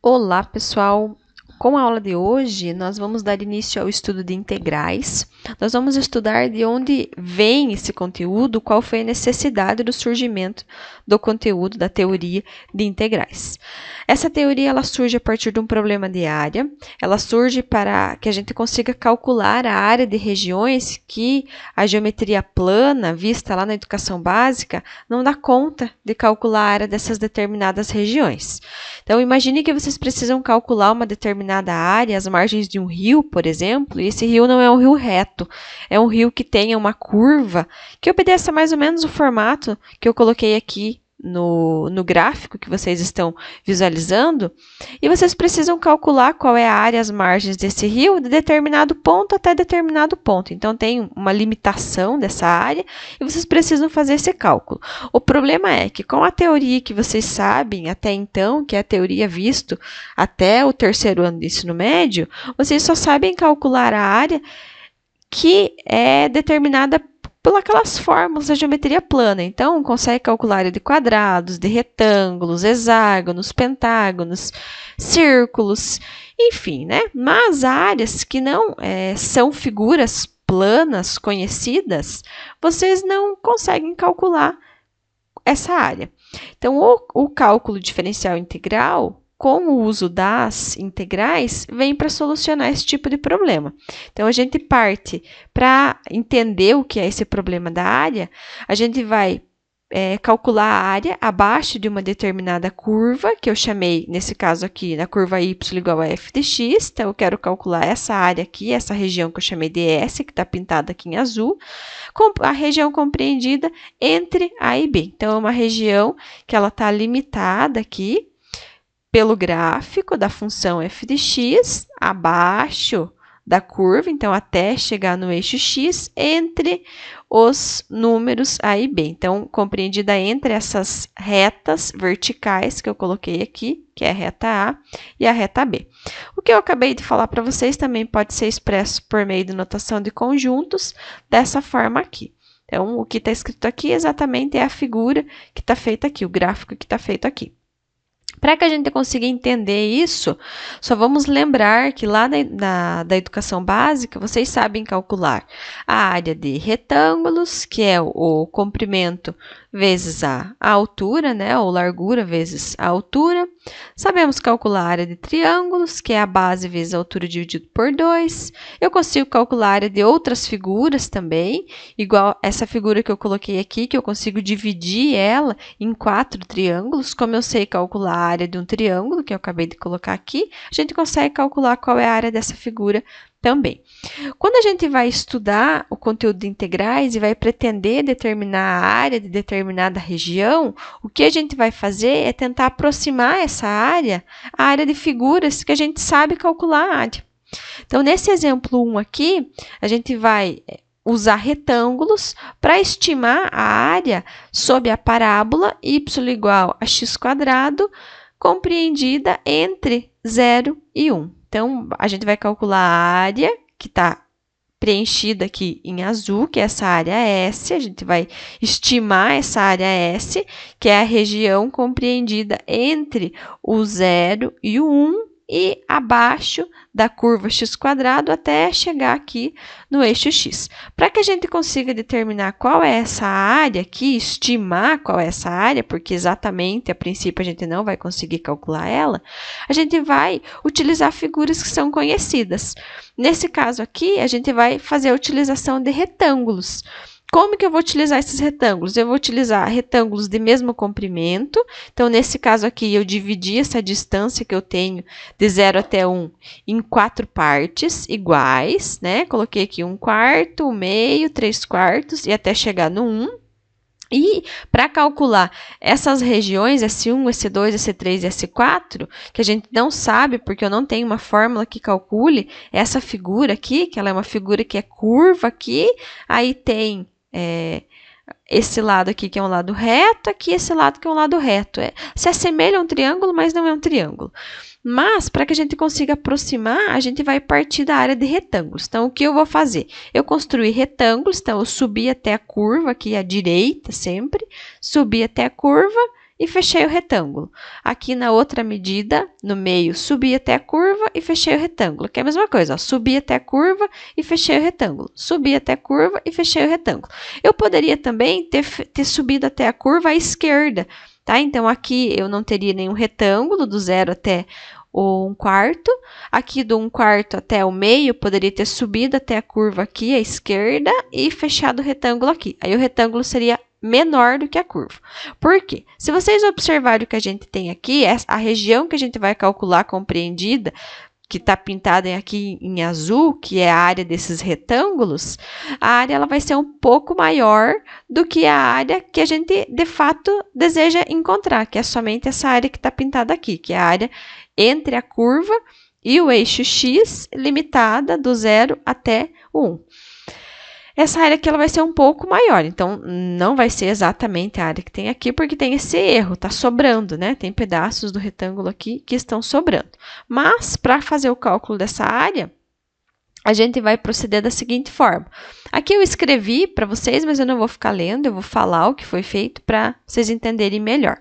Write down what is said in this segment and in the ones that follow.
Olá, pessoal! Com a aula de hoje, nós vamos dar início ao estudo de integrais. Nós vamos estudar de onde vem esse conteúdo, qual foi a necessidade do surgimento do conteúdo da teoria de integrais. Essa teoria ela surge a partir de um problema de área, ela surge para que a gente consiga calcular a área de regiões que a geometria plana, vista lá na educação básica, não dá conta de calcular a área dessas determinadas regiões. Então, imagine que vocês precisam calcular uma determinada área, as margens de um rio, por exemplo, e esse rio não é um rio reto, é um rio que tenha uma curva que obedeça mais ou menos o formato que eu coloquei aqui no gráfico que vocês estão visualizando, e vocês precisam calcular qual é a área, as margens desse rio, de determinado ponto até determinado ponto. Então, tem uma limitação dessa área e vocês precisam fazer esse cálculo. O problema é que, com a teoria que vocês sabem até então, que é a teoria visto até o terceiro ano de ensino médio, vocês só sabem calcular a área que é determinada pelas fórmulas da geometria plana. Então, consegue calcular a área de quadrados, de retângulos, hexágonos, pentágonos, círculos, enfim, né? Mas áreas que não são figuras planas conhecidas, vocês não conseguem calcular essa área. Então, o cálculo diferencial integral, com o uso das integrais, vem para solucionar esse tipo de problema. Então, a gente parte para entender o que é esse problema da área, a gente vai calcular a área abaixo de uma determinada curva, que eu chamei, nesse caso aqui, na curva y igual a f de x. Então, eu quero calcular essa área aqui, essa região que eu chamei de S, que está pintada aqui em azul, com a região compreendida entre A e B. Então, é uma região que ela está limitada aqui pelo gráfico da função f de x, abaixo da curva, então até chegar no eixo x, entre os números A e B. Então, compreendida entre essas retas verticais que eu coloquei aqui, que é a reta A e a reta B. O que eu acabei de falar para vocês também pode ser expresso por meio de notação de conjuntos, dessa forma aqui. Então, o que está escrito aqui exatamente é a figura que está feita aqui, o gráfico que está feito aqui. Para que a gente consiga entender isso, só vamos lembrar que lá da educação básica, vocês sabem calcular a área de retângulos, que é o comprimento vezes a altura, né, ou largura vezes a altura. Sabemos calcular a área de triângulos, que é a base vezes a altura dividido por 2. Eu consigo calcular a área de outras figuras também, igual essa figura que eu coloquei aqui, que eu consigo dividir ela em 4 triângulos. Como eu sei calcular a área de um triângulo, que eu acabei de colocar aqui, a gente consegue calcular qual é a área dessa figura também. Quando a gente vai estudar o conteúdo de integrais e vai pretender determinar a área de determinada região, o que a gente vai fazer é tentar aproximar essa área à área de figuras que a gente sabe calcular a área. Então, nesse exemplo 1 aqui, a gente vai usar retângulos para estimar a área sob a parábola y igual a x², compreendida entre 0 e 1. Então, a gente vai calcular a área que está preenchida aqui em azul, que é essa área S. A gente vai estimar essa área S, que é a região compreendida entre o 0 e o 1 e abaixo da curva x² até chegar aqui no eixo x. Para que a gente consiga determinar qual é essa área aqui, estimar qual é essa área, porque exatamente a princípio a gente não vai conseguir calcular ela, a gente vai utilizar figuras que são conhecidas. Nesse caso aqui, a gente vai fazer a utilização de retângulos. Como que eu vou utilizar esses retângulos? Eu vou utilizar retângulos de mesmo comprimento. Então, nesse caso aqui, eu dividi essa distância que eu tenho de 0 até 1 em 4 partes iguais, né? Coloquei aqui 1/4, 1/2, 3/4 e até chegar no 1. E para calcular essas regiões, S1, S2, S3 e S4, que a gente não sabe, porque eu não tenho uma fórmula que calcule essa figura aqui, que ela é uma figura que é curva aqui, aí tem esse lado aqui que é um lado reto, aqui esse lado que é um lado reto. Se assemelha a um triângulo, mas não é um triângulo. Mas, para que a gente consiga aproximar, a gente vai partir da área de retângulos. Então, o que eu vou fazer? Eu construí retângulos, então eu subi até a curva aqui à direita sempre, subi até a curva e fechei o retângulo. Aqui na outra medida, no meio, subi até a curva e fechei o retângulo, que é a mesma coisa, ó, subi até a curva e fechei o retângulo, subi até a curva e fechei o retângulo. Eu poderia também ter subido até a curva à esquerda, tá? Então, aqui eu não teria nenhum retângulo do 0 até o 1/4. Aqui do 1/4 até o meio, poderia ter subido até a curva aqui à esquerda e fechado o retângulo aqui. Aí o retângulo seria menor do que a curva. Por quê? Se vocês observarem o que a gente tem aqui, a região que a gente vai calcular compreendida, que está pintada aqui em azul, que é a área desses retângulos, a área ela vai ser um pouco maior do que a área que a gente, de fato, deseja encontrar, que é somente essa área que está pintada aqui, que é a área entre a curva e o eixo X, limitada do 0 até o 1. Essa área aqui ela vai ser um pouco maior, então não vai ser exatamente a área que tem aqui, porque tem esse erro, tá sobrando, né? Tem pedaços do retângulo aqui que estão sobrando. Mas, para fazer o cálculo dessa área, a gente vai proceder da seguinte forma. Aqui eu escrevi para vocês, mas eu não vou ficar lendo, eu vou falar o que foi feito para vocês entenderem melhor.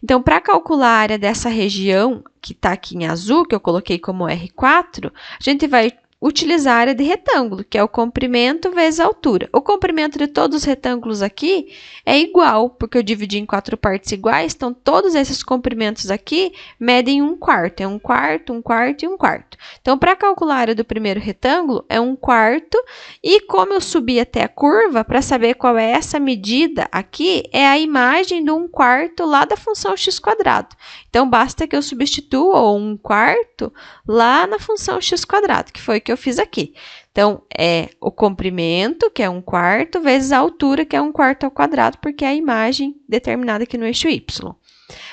Então, para calcular a área dessa região que está aqui em azul, que eu coloquei como R4, a gente vai utilizar a área de retângulo, que é o comprimento vezes a altura. O comprimento de todos os retângulos aqui é igual, porque eu dividi em 4 partes iguais, então todos esses comprimentos aqui medem 1/4. É 1/4, 1/4 e 1/4. Então, para calcular a área do primeiro retângulo, é 1/4, e como eu subi até a curva, para saber qual é essa medida aqui, é a imagem do 1/4 lá da função x². Então, basta que eu substitua o 1/4 lá na função x², que foi o que eu fiz aqui. Então, é o comprimento, que é 1/4, vezes a altura, que é 1/4 ao quadrado, porque é a imagem determinada aqui no eixo y.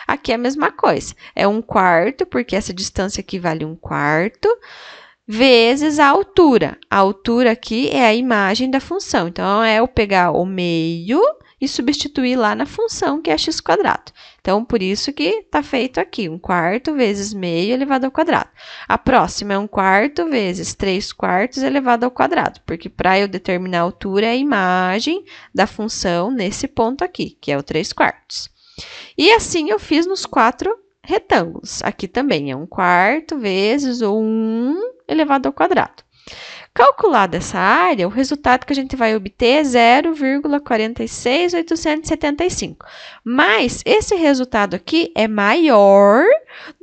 Aqui é a mesma coisa, é 1/4, porque essa distância aqui vale 1/4, vezes a altura. A altura aqui é a imagem da função, então é eu pegar o meio e substituir lá na função, que é x². Então, por isso que está feito aqui, 1/4 vezes meio elevado ao quadrado. A próxima é 1/4 vezes 3/4 elevado ao quadrado, porque para eu determinar a altura é a imagem da função nesse ponto aqui, que é o 3/4. E assim eu fiz nos 4 retângulos. Aqui também é 1/4 vezes o 1 elevado ao quadrado. Calculada essa área, o resultado que a gente vai obter é 0,46875. Mas esse resultado aqui é maior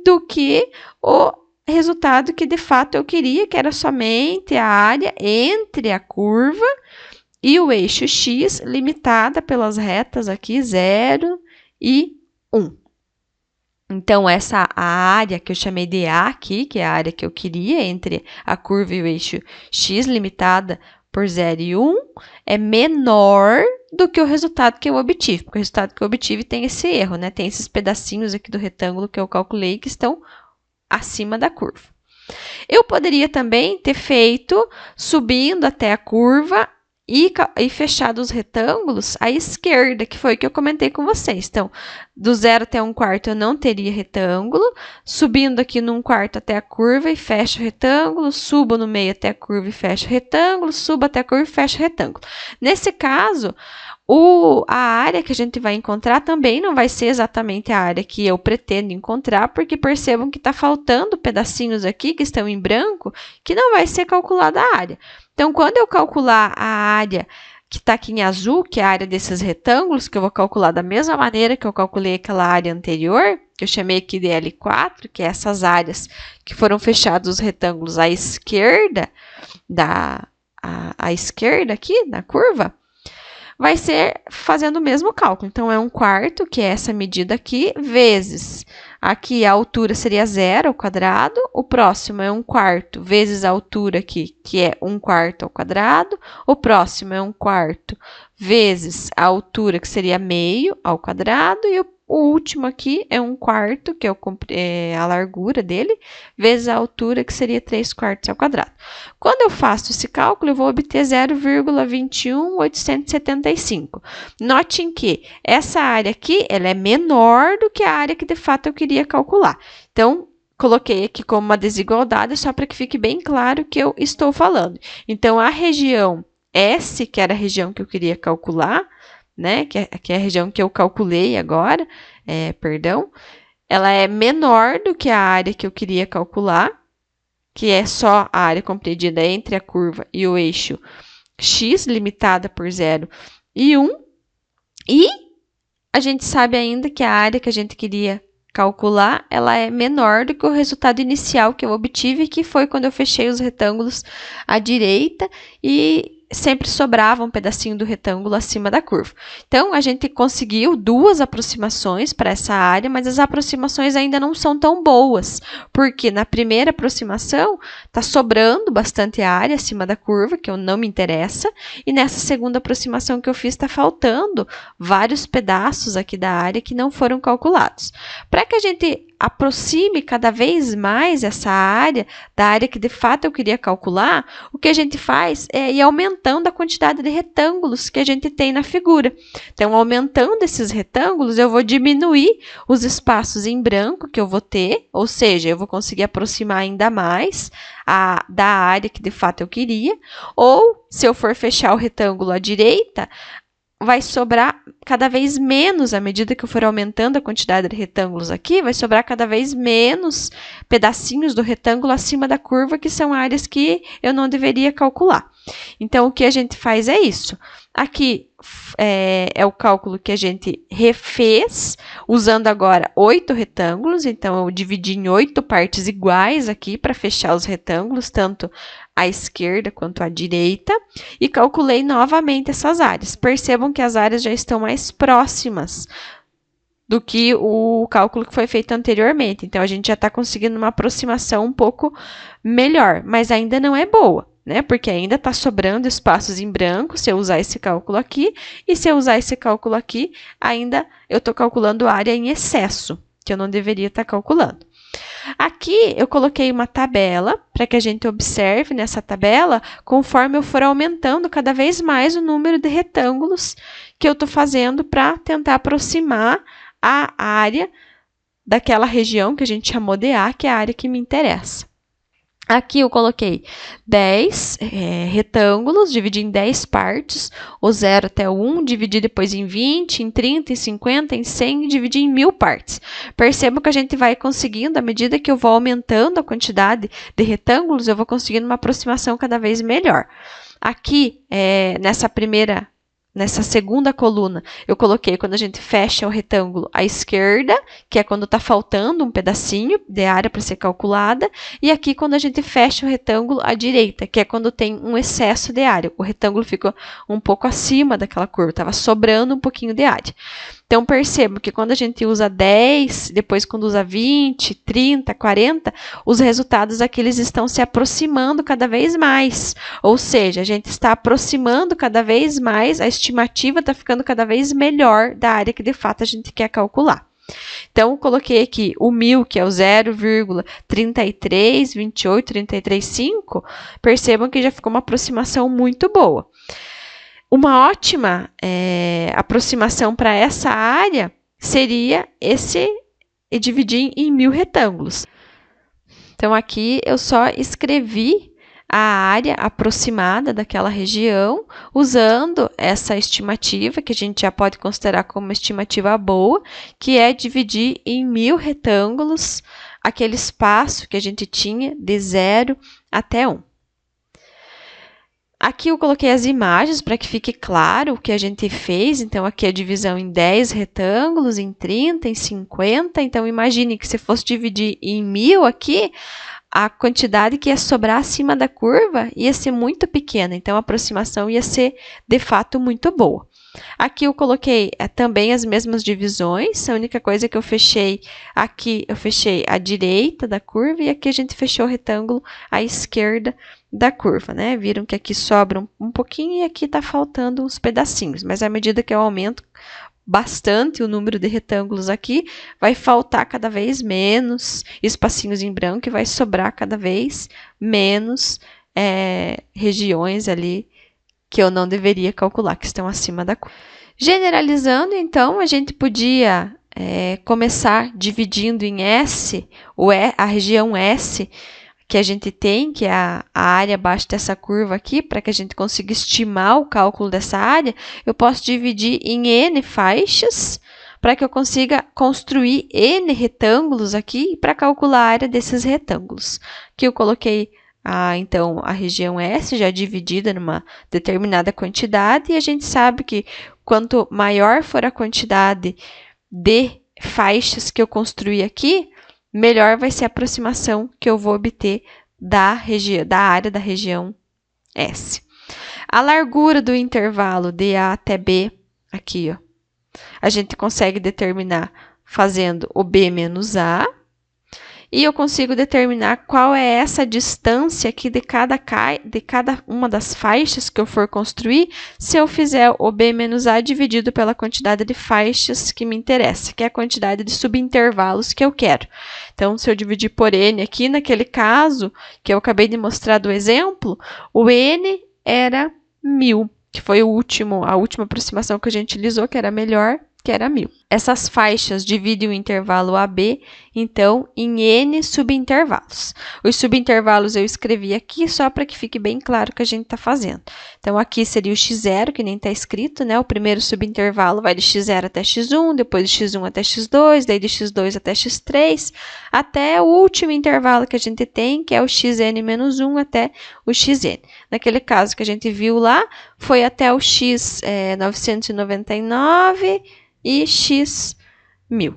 do que o resultado que de fato eu queria, que era somente a área entre a curva e o eixo X, limitada pelas retas aqui 0 e 1. Então, a área que eu chamei de A aqui, que é a área que eu queria entre a curva e o eixo X, limitada por 0 e 1, é menor do que o resultado que eu obtive, porque o resultado que eu obtive tem esse erro, né? Tem esses pedacinhos aqui do retângulo que eu calculei que estão acima da curva. Eu poderia também ter feito subindo até a curva e fechado os retângulos à esquerda, que foi o que eu comentei com vocês. Então, do 0 até 1/4 eu não teria retângulo, subindo aqui no 1/4 até a curva e fecho o retângulo, subo no meio até a curva e fecho o retângulo, subo até a curva e fecho o retângulo. Nesse caso, a área que a gente vai encontrar também não vai ser exatamente a área que eu pretendo encontrar, porque percebam que está faltando pedacinhos aqui que estão em branco, que não vai ser calculada a área. Então, quando eu calcular a área que está aqui em azul, que é a área desses retângulos, que eu vou calcular da mesma maneira que eu calculei aquela área anterior, que eu chamei aqui de L4, que é essas áreas que foram fechados os retângulos à esquerda, à esquerda aqui, na curva, vai ser fazendo o mesmo cálculo. Então, é 1/4, que é essa medida aqui, vezes, aqui a altura seria 0 ao quadrado, o próximo é 1/4 vezes a altura aqui, que é 1/4 ao quadrado, o próximo é 1/4 vezes a altura, que seria meio ao quadrado, e o último aqui é 1/4, que é a largura dele, vezes a altura, que seria 3/4 ao quadrado. Quando eu faço esse cálculo, eu vou obter 0,21875. Notem que essa área aqui ela é menor do que a área que de fato eu queria calcular. Então, coloquei aqui como uma desigualdade, só para que fique bem claro o que eu estou falando. Então, a região S, que era a região que eu queria calcular, né, que é a região que eu calculei agora, ela é menor do que a área que eu queria calcular, que é só a área compreendida entre a curva e o eixo x, limitada por 0 e 1. E a gente sabe ainda que a área que a gente queria calcular, ela é menor do que o resultado inicial que eu obtive, que foi quando eu fechei os retângulos à direita e sempre sobrava um pedacinho do retângulo acima da curva. Então, a gente conseguiu 2 aproximações para essa área, mas as aproximações ainda não são tão boas, porque na primeira aproximação está sobrando bastante área acima da curva, que não me interessa, e nessa segunda aproximação que eu fiz está faltando vários pedaços aqui da área que não foram calculados. Para que a gente aproxime cada vez mais essa área da área que de fato eu queria calcular, o que a gente faz é ir aumentando a quantidade de retângulos que a gente tem na figura. Então, aumentando esses retângulos, eu vou diminuir os espaços em branco que eu vou ter, ou seja, eu vou conseguir aproximar ainda mais da área que de fato eu queria, ou se eu for fechar o retângulo à direita, vai sobrar cada vez menos, à medida que eu for aumentando a quantidade de retângulos aqui, vai sobrar cada vez menos pedacinhos do retângulo acima da curva, que são áreas que eu não deveria calcular. Então, o que a gente faz é isso. Aqui é o cálculo que a gente refez, usando agora 8 retângulos. Então, eu dividi em 8 partes iguais aqui para fechar os retângulos, tanto à esquerda quanto à direita, e calculei novamente essas áreas. Percebam que as áreas já estão mais próximas do que o cálculo que foi feito anteriormente. Então, a gente já está conseguindo uma aproximação um pouco melhor, mas ainda não é boa, né? Porque ainda está sobrando espaços em branco se eu usar esse cálculo aqui, e se eu usar esse cálculo aqui, ainda eu estou calculando área em excesso, que eu não deveria estar calculando. Aqui eu coloquei uma tabela para que a gente observe nessa tabela conforme eu for aumentando cada vez mais o número de retângulos que eu estou fazendo para tentar aproximar a área daquela região que a gente chamou de A, que é a área que me interessa. Aqui eu coloquei 10 retângulos, dividi em 10 partes, o 0 até o 1, dividi depois em 20, em 30, em 50, em 100 e dividi em 1000 partes. Perceba que a gente vai conseguindo, à medida que eu vou aumentando a quantidade de retângulos, eu vou conseguindo uma aproximação cada vez melhor. Aqui, nessa segunda coluna, eu coloquei quando a gente fecha o retângulo à esquerda, que é quando está faltando um pedacinho de área para ser calculada, e aqui quando a gente fecha o retângulo à direita, que é quando tem um excesso de área. O retângulo ficou um pouco acima daquela curva, estava sobrando um pouquinho de área. Então, percebo que quando a gente usa 10, depois quando usa 20, 30, 40, os resultados aqui eles estão se aproximando cada vez mais. Ou seja, a gente está aproximando cada vez mais, a estimativa está ficando cada vez melhor da área que de fato a gente quer calcular. Então, eu coloquei aqui o 1000, que é o 0,332833,5. Percebam que já ficou uma aproximação muito boa. Uma ótima aproximação para essa área seria dividir em 1000 retângulos. Então, aqui eu só escrevi a área aproximada daquela região, usando essa estimativa, que a gente já pode considerar como uma estimativa boa, que é dividir em 1000 retângulos aquele espaço que a gente tinha de 0 até 1. Aqui eu coloquei as imagens para que fique claro o que a gente fez. Então, aqui a divisão em 10 retângulos, em 30, em 50. Então, imagine que se fosse dividir em 1000 aqui, a quantidade que ia sobrar acima da curva ia ser muito pequena. Então, a aproximação ia ser, de fato, muito boa. Aqui eu coloquei também as mesmas divisões, a única coisa que eu fechei aqui, eu fechei à direita da curva e aqui a gente fechou o retângulo à esquerda da curva, né? Viram que aqui sobra um pouquinho e aqui está faltando uns pedacinhos, mas à medida que eu aumento bastante o número de retângulos aqui, vai faltar cada vez menos espacinhos em branco e vai sobrar cada vez menos regiões ali que eu não deveria calcular, que estão acima da curva. Generalizando, então, a gente podia começar dividindo em S, a região S, que a gente tem, que é a área abaixo dessa curva aqui, para que a gente consiga estimar o cálculo dessa área, eu posso dividir em N faixas para que eu consiga construir N retângulos aqui para calcular a área desses retângulos. Aqui eu coloquei, então, a região S já dividida numa determinada quantidade, e a gente sabe que quanto maior for a quantidade de faixas que eu construir aqui, melhor vai ser a aproximação que eu vou obter da área da região S. A largura do intervalo de A até B, aqui, ó, a gente consegue determinar fazendo o B menos A, e eu consigo determinar qual é essa distância aqui de cada uma das faixas que eu for construir, se eu fizer o B menos A dividido pela quantidade de faixas que me interessa, que é a quantidade de subintervalos que eu quero. Então, se eu dividir por N aqui, naquele caso que eu acabei de mostrar do exemplo, o N era 1000, que foi a última aproximação que a gente utilizou, que era melhor, que era 1000. Essas faixas dividem o intervalo AB, então, em N subintervalos. Os subintervalos eu escrevi aqui só para que fique bem claro o que a gente está fazendo. Então, aqui seria o x0, que nem está escrito, né? O primeiro subintervalo vai de x0 até x1, depois de x1 até x2, daí de x2 até x3, até o último intervalo que a gente tem, que é o xn-1 até o xn. Naquele caso que a gente viu lá, foi até o x 999 e x 1000,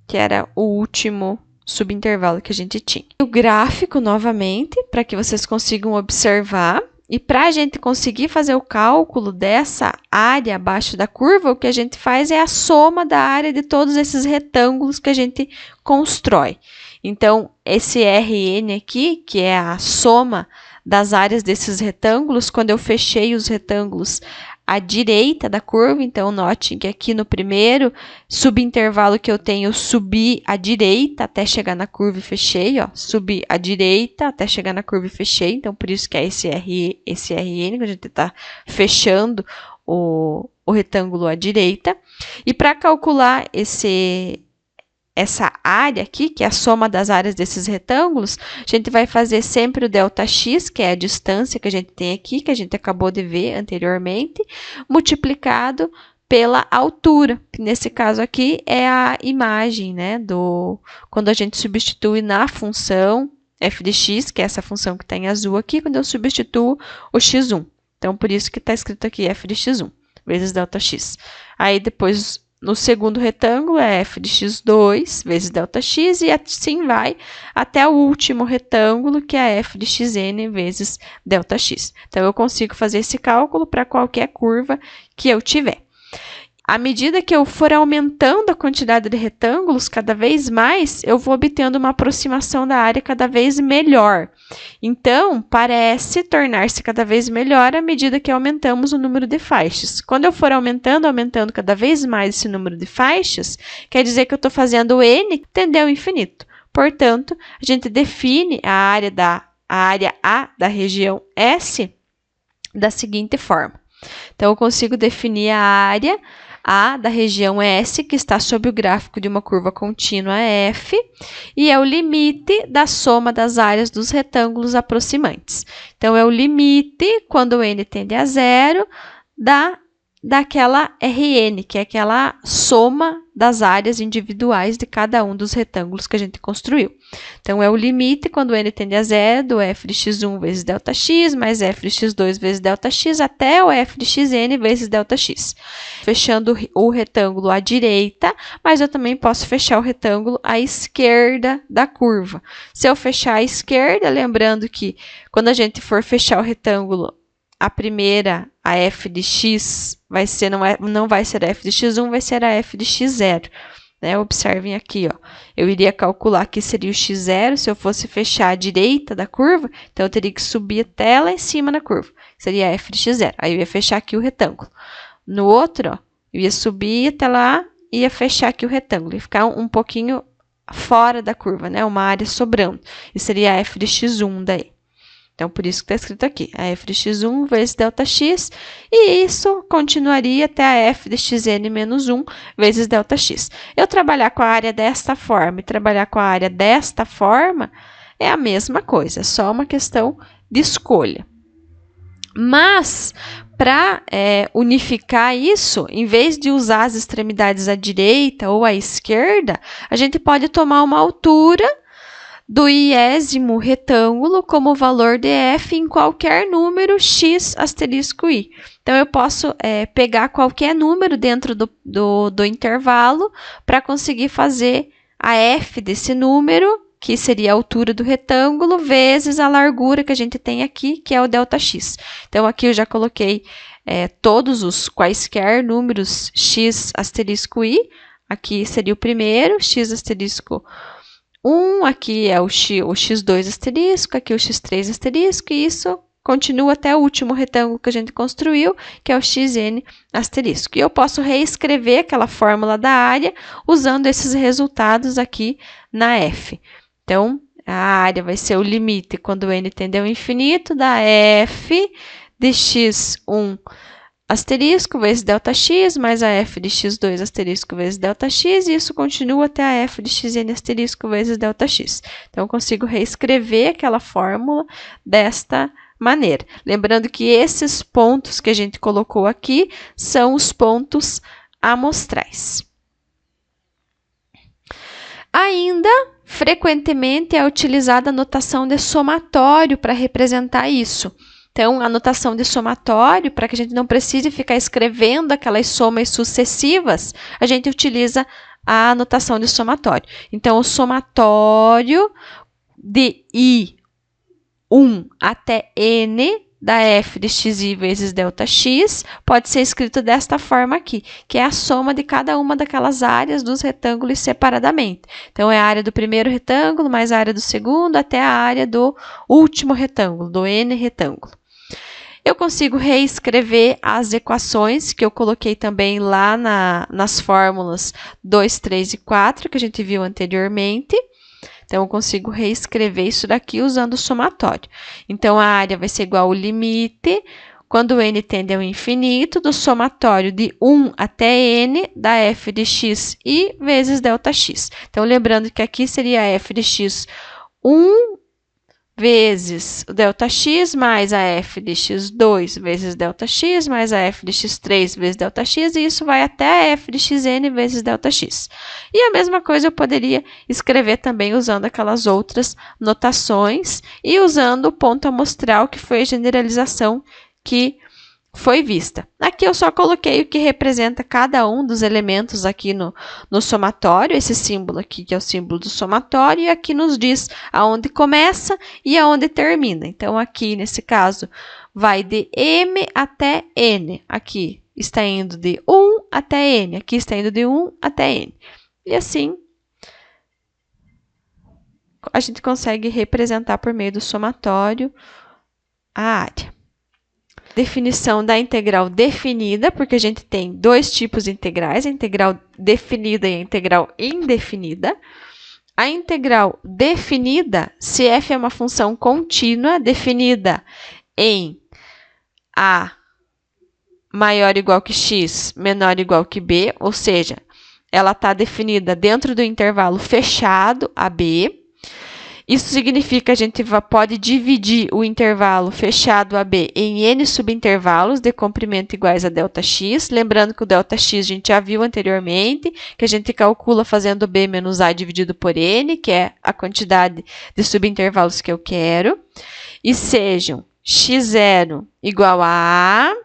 que era o último subintervalo que a gente tinha. O gráfico, novamente, para que vocês consigam observar. E para a gente conseguir fazer o cálculo dessa área abaixo da curva, o que a gente faz é a soma da área de todos esses retângulos que a gente constrói. Então, esse Rn aqui, que é a soma das áreas desses retângulos, quando eu fechei os retângulos à direita da curva, então note que aqui no primeiro subintervalo que eu tenho, eu subi à direita até chegar na curva e fechei, ó, subi à direita até chegar na curva e fechei, então por isso que é esse Rn, que a gente está fechando o retângulo à direita. E para calcular essa área aqui, que é a soma das áreas desses retângulos, a gente vai fazer sempre o ΔX, que é a distância que a gente tem aqui, que a gente acabou de ver anteriormente, multiplicado pela altura, que nesse caso aqui é a imagem, né, quando a gente substitui na função f de x, que é essa função que está em azul aqui, quando eu substituo o x1. Então, por isso que está escrito aqui f de x1, vezes ΔX. Aí, depois, no segundo retângulo, é f de x2 vezes ΔX, e assim vai até o último retângulo, que é f de xn vezes ΔX. Então, eu consigo fazer esse cálculo para qualquer curva que eu tiver. À medida que eu for aumentando a quantidade de retângulos cada vez mais, eu vou obtendo uma aproximação da área cada vez melhor. Então, parece tornar-se cada vez melhor à medida que aumentamos o número de faixas. Quando eu for aumentando cada vez mais esse número de faixas, quer dizer que eu estou fazendo n tender ao infinito. Portanto, a gente define a área A da região S da seguinte forma. Então, eu consigo definir a área A da região S, que está sob o gráfico de uma curva contínua F, e é o limite da soma das áreas dos retângulos aproximantes. Então, é o limite, quando o n tende a zero, daquela Rn, que é aquela soma das áreas individuais de cada um dos retângulos que a gente construiu. Então, é o limite, quando o n tende a zero, do f de x1 vezes ΔX, mais f de x2 vezes ΔX, até o f de xn vezes ΔX. Fechando o retângulo à direita, mas eu também posso fechar o retângulo à esquerda da curva. Se eu fechar à esquerda, lembrando que quando a gente for fechar o retângulo, a primeira, a f de x, não vai ser a f de x1, vai ser a f de x0. Né? Observem aqui, ó. Eu iria calcular que seria o x0 se eu fosse fechar à direita da curva, então eu teria que subir até lá em cima da curva. Seria a f de x0. Aí eu ia fechar aqui o retângulo. No outro, ó, eu ia subir até lá e ia fechar aqui o retângulo. Ia ficar um pouquinho fora da curva, né? Uma área sobrando. E seria a f de x1 daí. Então, por isso que está escrito aqui, a f de x1 vezes ΔX, e isso continuaria até a f de xn menos 1 vezes ΔX. Eu trabalhar com a área desta forma e trabalhar com a área desta forma é a mesma coisa, é só uma questão de escolha. Mas, para unificar isso, em vez de usar as extremidades à direita ou à esquerda, a gente pode tomar uma altura do iésimo retângulo como valor de f em qualquer número x asterisco i. Então, eu posso pegar qualquer número dentro do intervalo para conseguir fazer a f desse número, que seria a altura do retângulo, vezes a largura que a gente tem aqui, que é o ΔX. Então, aqui eu já coloquei todos os quaisquer números x asterisco i. Aqui seria o primeiro, x asterisco 1, aqui é o x2 asterisco, aqui o x3 asterisco, e isso continua até o último retângulo que a gente construiu, que é o xn asterisco. E eu posso reescrever aquela fórmula da área usando esses resultados aqui na f. Então, a área vai ser o limite quando n tende ao infinito da f de x1 asterisco vezes ΔX, mais a f de x2 asterisco vezes ΔX, e isso continua até a f de xn asterisco vezes ΔX. Então, eu consigo reescrever aquela fórmula desta maneira. Lembrando que esses pontos que a gente colocou aqui são os pontos amostrais. Ainda, frequentemente é utilizada a notação de somatório para representar isso. Então, a notação de somatório, para que a gente não precise ficar escrevendo aquelas somas sucessivas, a gente utiliza a notação de somatório. Então, o somatório de I1 até N da f de xi vezes ΔX pode ser escrito desta forma aqui, que é a soma de cada uma daquelas áreas dos retângulos separadamente. Então, é a área do primeiro retângulo mais a área do segundo até a área do último retângulo, do N retângulo. Eu consigo reescrever as equações que eu coloquei também lá nas fórmulas 2, 3 e 4, que a gente viu anteriormente. Então, eu consigo reescrever isso daqui usando o somatório. Então, a área vai ser igual ao limite, quando n tende ao infinito, do somatório de 1 até n da f de x i vezes ΔX. Então, lembrando que aqui seria f de x 1 vezes o ΔX mais a f de x2 vezes ΔX mais a f de x3 vezes ΔX, e isso vai até a f de xn vezes ΔX. E a mesma coisa eu poderia escrever também usando aquelas outras notações e usando o ponto amostral, que foi a generalização que foi vista. Aqui eu só coloquei o que representa cada um dos elementos aqui no somatório, esse símbolo aqui que é o símbolo do somatório, e aqui nos diz aonde começa e aonde termina. Então, aqui nesse caso vai de m até n. Aqui está indo de 1 até n, aqui está indo de 1 até n. E assim, a gente consegue representar por meio do somatório a área. Definição da integral definida, porque a gente tem dois tipos de integrais, a integral definida e a integral indefinida. A integral definida, se f é uma função contínua, definida em a maior ou igual que x, menor ou igual que b, ou seja, ela está definida dentro do intervalo fechado, AB. Isso significa que a gente pode dividir o intervalo fechado AB em n subintervalos de comprimento iguais a ΔX. Lembrando que o ΔX a gente já viu anteriormente, que a gente calcula fazendo B menos A dividido por N, que é a quantidade de subintervalos que eu quero. E sejam x0 igual a A,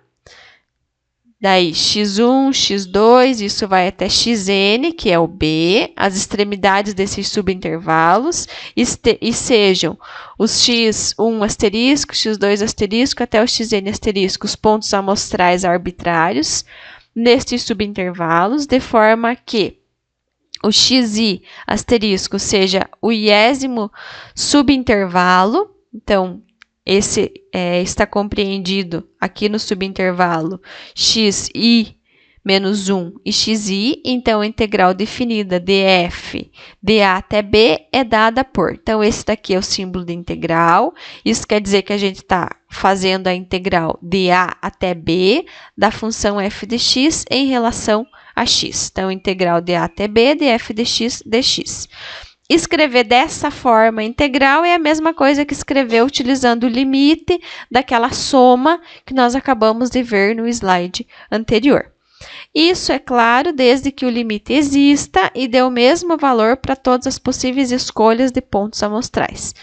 daí x1, x2, isso vai até xn, que é o B, as extremidades desses subintervalos, e sejam os x1 asterisco, x2 asterisco, até o xn asterisco, os pontos amostrais arbitrários nestes subintervalos, de forma que o xi asterisco seja o iésimo subintervalo. Então, esse está compreendido aqui no subintervalo xi menos 1 e xi, então a integral definida de f de a até b é dada por. Então, esse daqui é o símbolo de integral, isso quer dizer que a gente está fazendo a integral de a até b da função f de x em relação a x. Então, integral de a até b de f de x dx. escrever dessa forma integral é a mesma coisa que escrever utilizando o limite daquela soma que nós acabamos de ver no slide anterior. Isso, é claro, desde que o limite exista e dê o mesmo valor para todas as possíveis escolhas de pontos amostrais.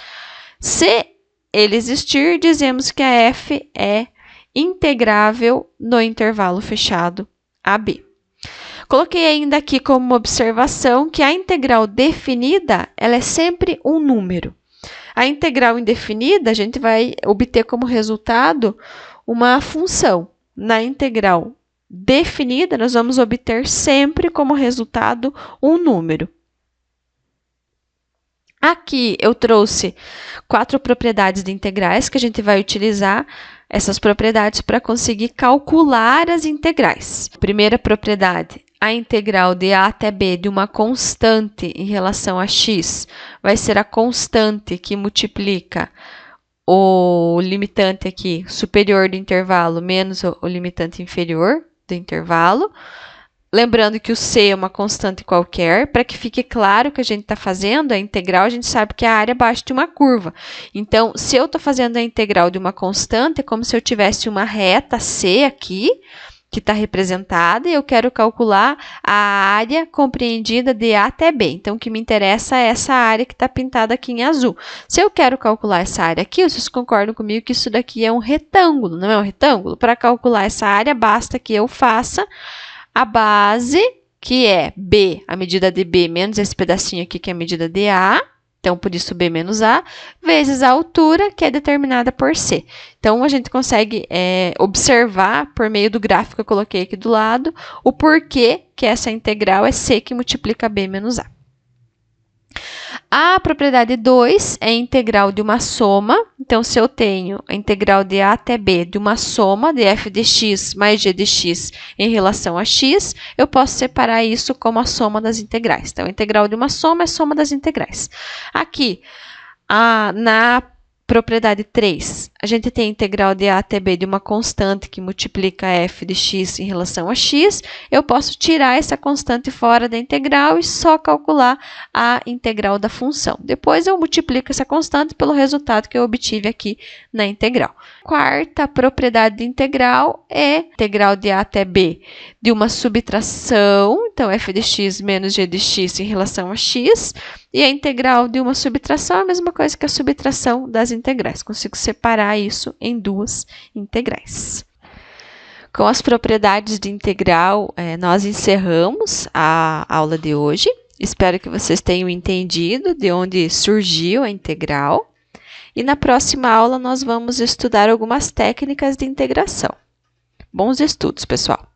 Se ele existir, dizemos que a f é integrável no intervalo fechado AB. Coloquei ainda aqui como observação que a integral definida, ela é sempre um número. A integral indefinida, a gente vai obter como resultado uma função. Na integral definida, nós vamos obter sempre como resultado um número. Aqui eu trouxe 4 propriedades de integrais que a gente vai utilizar essas propriedades para conseguir calcular as integrais. Primeira propriedade, a integral de a até b de uma constante em relação a x vai ser a constante que multiplica o limitante aqui superior do intervalo menos o limitante inferior do intervalo. Lembrando que o c é uma constante qualquer, para que fique claro que a gente está fazendo a integral, a gente sabe que é a área abaixo de uma curva. Então, se eu estou fazendo a integral de uma constante, é como se eu tivesse uma reta c aqui, que está representada, e eu quero calcular a área compreendida de A até B. Então, o que me interessa é essa área que está pintada aqui em azul. Se eu quero calcular essa área aqui, vocês concordam comigo que isso daqui é um retângulo, não é um retângulo? Para calcular essa área, basta que eu faça a base, que é B, a medida de B, menos esse pedacinho aqui, que é a medida de A, então, por isso, B menos A, vezes a altura, que é determinada por C. Então, a gente consegue observar, por meio do gráfico que eu coloquei aqui do lado, o porquê que essa integral é C que multiplica B menos A. A propriedade 2 é a integral de uma soma. Então, se eu tenho a integral de A até B de uma soma de f de x mais g de x em relação a x, eu posso separar isso como a soma das integrais. Então, a integral de uma soma é a soma das integrais. Aqui, na propriedade 3, a gente tem a integral de A até B de uma constante que multiplica f de x em relação a x. Eu posso tirar essa constante fora da integral e só calcular a integral da função. Depois eu multiplico essa constante pelo resultado que eu obtive aqui na integral. Quarta propriedade de integral é a integral de A até B de uma subtração, então f de x menos g de x em relação a x. E a integral de uma subtração é a mesma coisa que a subtração das integrais. Consigo separar isso em duas integrais. Com as propriedades de integral, nós encerramos a aula de hoje. Espero que vocês tenham entendido de onde surgiu a integral. E na próxima aula nós vamos estudar algumas técnicas de integração. Bons estudos, pessoal!